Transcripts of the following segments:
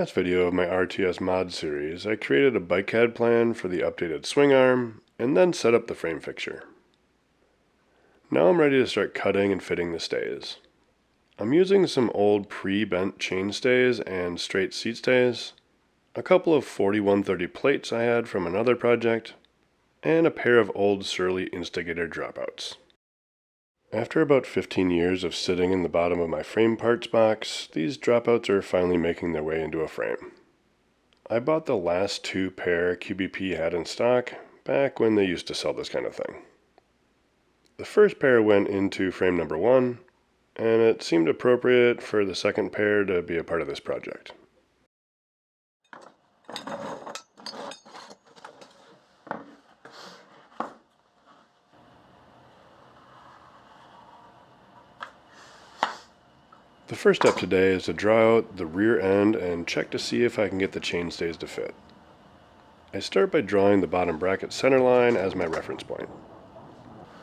last video of my RTS mod series, I created a bike head plan for the updated swing arm, and then set up the frame fixture. Now I'm ready to start cutting and fitting the stays. I'm using some old pre-bent chain stays and straight seat stays, a couple of 4130 plates I had from another project, and a pair of old Surly Instigator dropouts. After about 15 years of sitting in the bottom of my frame parts box, these dropouts are finally making their way into a frame. I bought the last two pair QBP had in stock back when they used to sell this kind of thing. The first pair went into frame number 1, and it seemed appropriate for the second pair to be a part of this project. The first step today is to draw out the rear end and check to see if I can get the chainstays to fit. I start by drawing the bottom bracket center line as my reference point.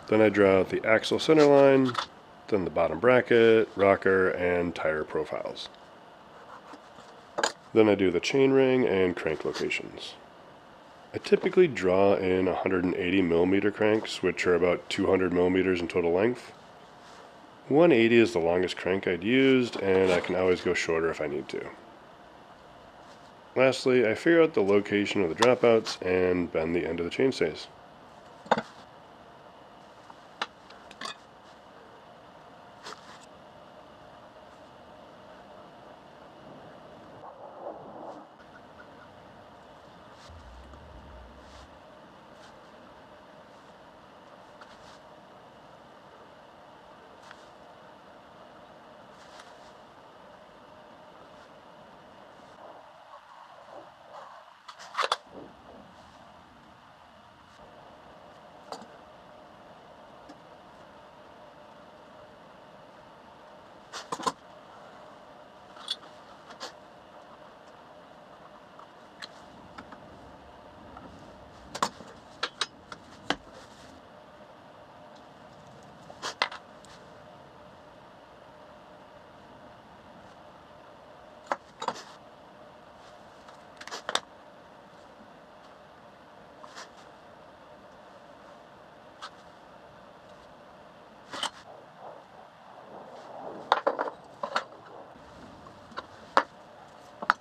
Then I draw out the axle center line, then the bottom bracket, rocker, and tire profiles. Then I do the chainring and crank locations. I typically draw in 180mm cranks, which are about 200mm in total length. 180 is the longest crank I'd used, and I can always go shorter if I need to. Lastly, I figure out the location of the dropouts and bend the end of the chainstays.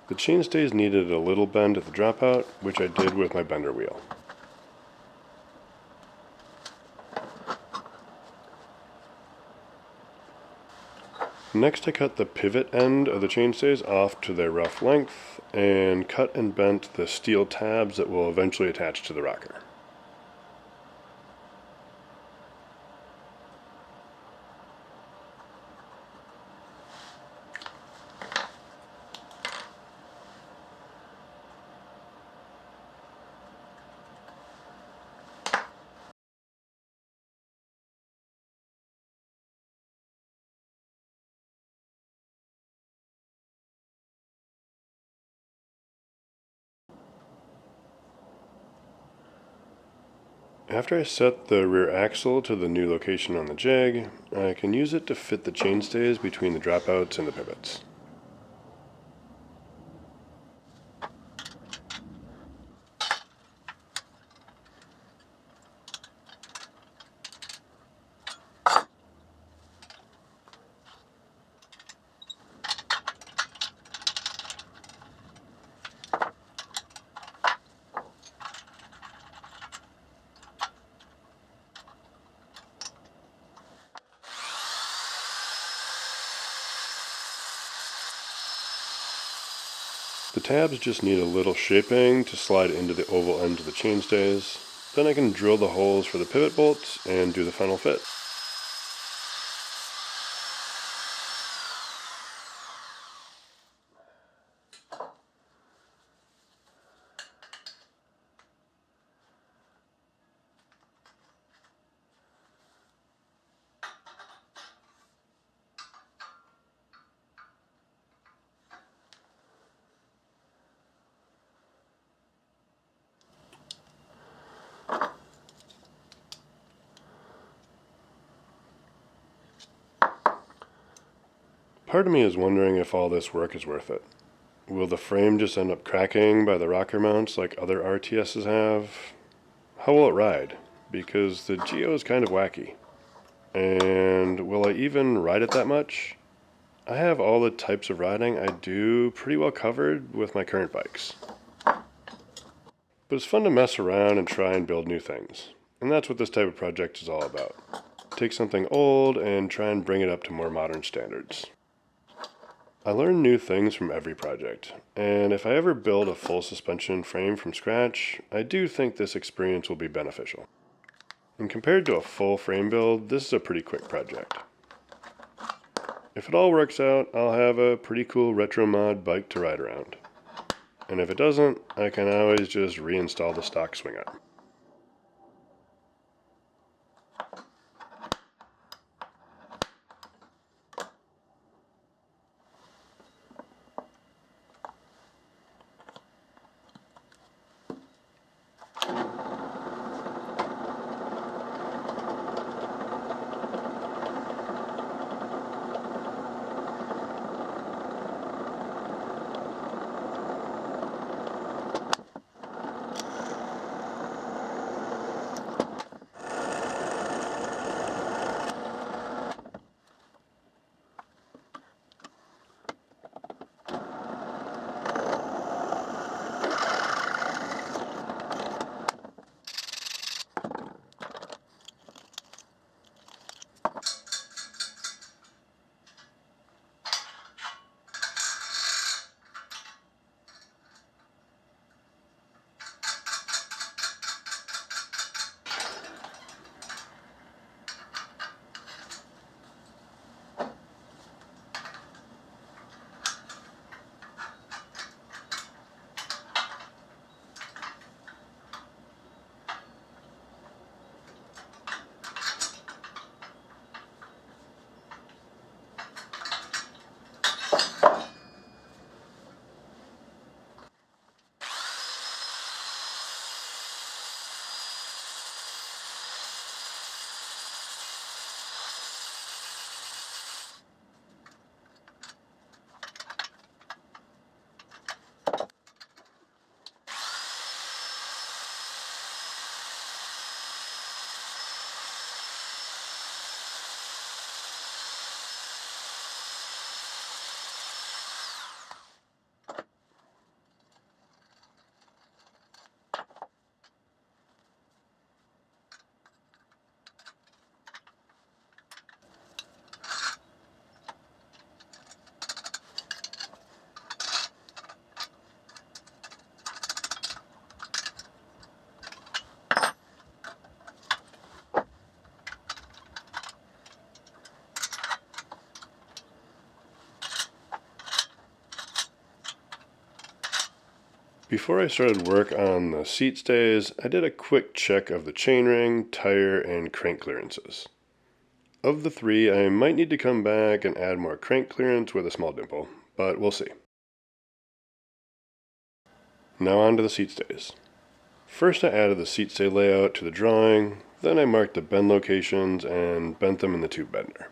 The chainstays needed a little bend at the dropout, which I did with my bender wheel. Next I cut the pivot end of the chainstays off to their rough length, and cut and bent the steel tabs that will eventually attach to the rocker. After I set the rear axle to the new location on the jig, I can use it to fit the chainstays between the dropouts and the pivots. The tabs just need a little shaping to slide into the oval end of the chainstays. Then I can drill the holes for the pivot bolts and do the final fit. Part of me is wondering if all this work is worth it. Will the frame just end up cracking by the rocker mounts like other RTSs have? How will it ride? Because the Geo is kind of wacky. And will I even ride it that much? I have all the types of riding I do pretty well covered with my current bikes. But it's fun to mess around and try and build new things. And that's what this type of project is all about. Take something old and try and bring it up to more modern standards. I learn new things from every project, and if I ever build a full suspension frame from scratch, I do think this experience will be beneficial. And compared to a full frame build, this is a pretty quick project. If it all works out, I'll have a pretty cool Retromod bike to ride around. And if it doesn't, I can always just reinstall the stock swingarm. Before I started work on the seat stays, I did a quick check of the chainring, tire, and crank clearances. Of the three, I might need to come back and add more crank clearance with a small dimple, but we'll see. Now on to the seat stays. First I added the seat stay layout to the drawing, then I marked the bend locations and bent them in the tube bender.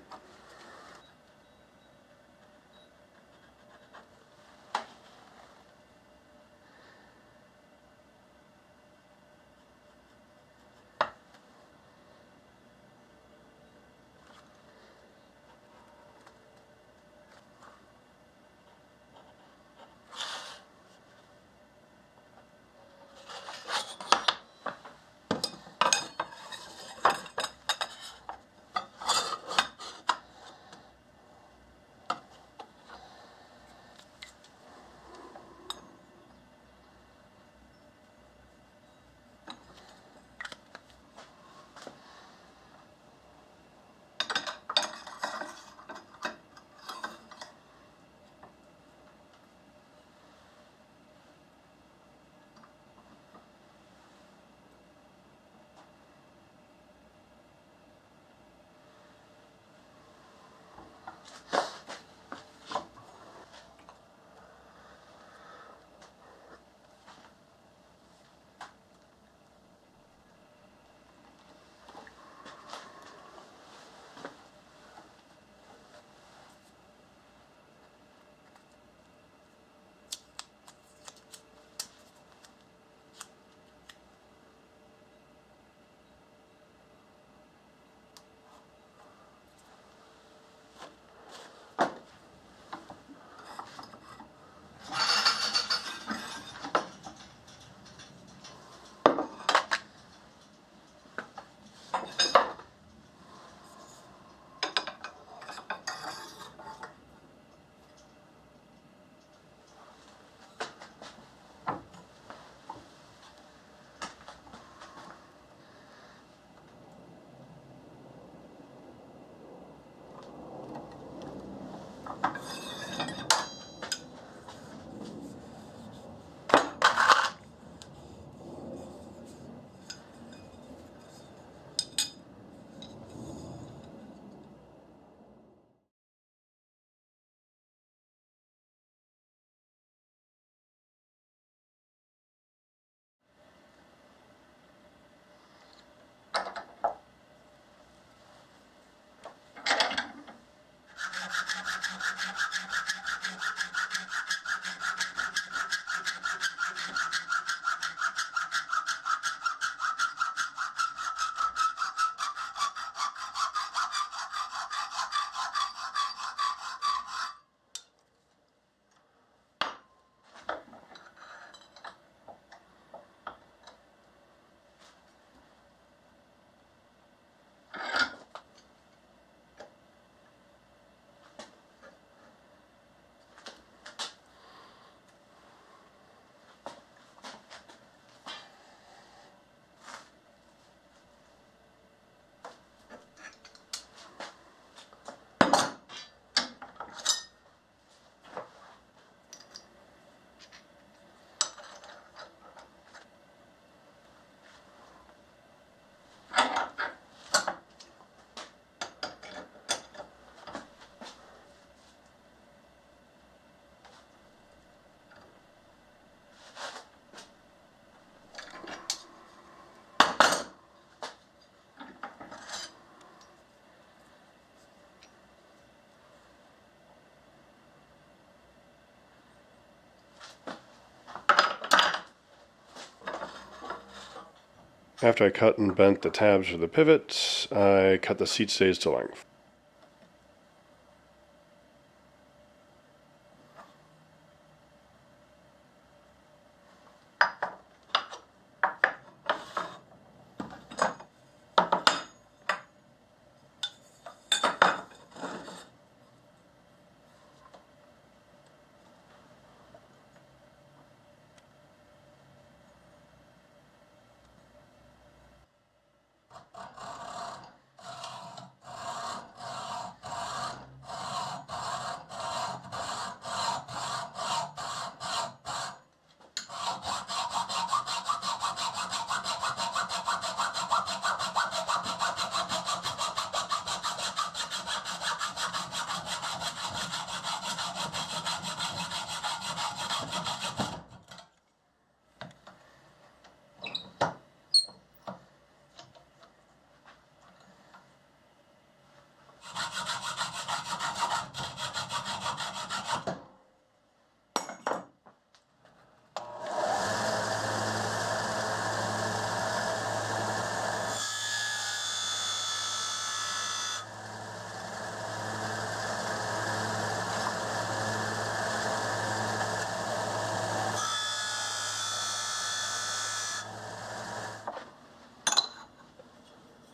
After I cut and bent the tabs for the pivots, I cut the seat stays to length.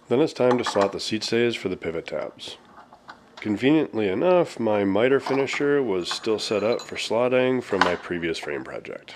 Then it's time to slot the seat stays for the pivot tabs. Conveniently enough, my miter finisher was still set up for slotting from my previous frame project.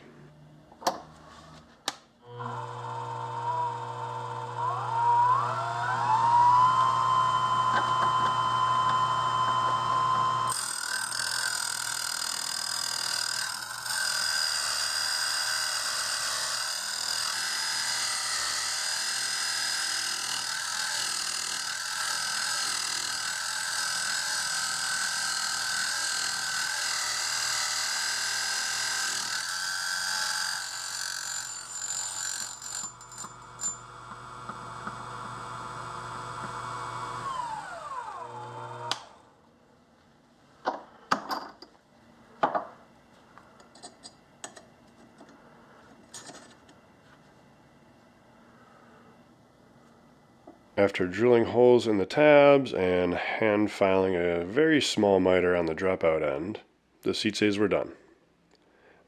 After drilling holes in the tabs and hand filing a very small miter on the dropout end, the seat stays were done.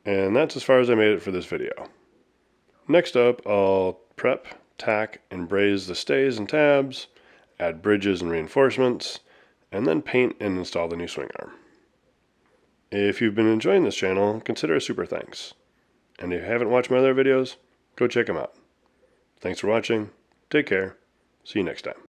And that's as far as I made it for this video. Next up, I'll prep, tack, and braze the stays and tabs, add bridges and reinforcements, and then paint and install the new swing arm. If you've been enjoying this channel, consider a super thanks. And if you haven't watched my other videos, go check them out. Thanks for watching, take care, see you next time.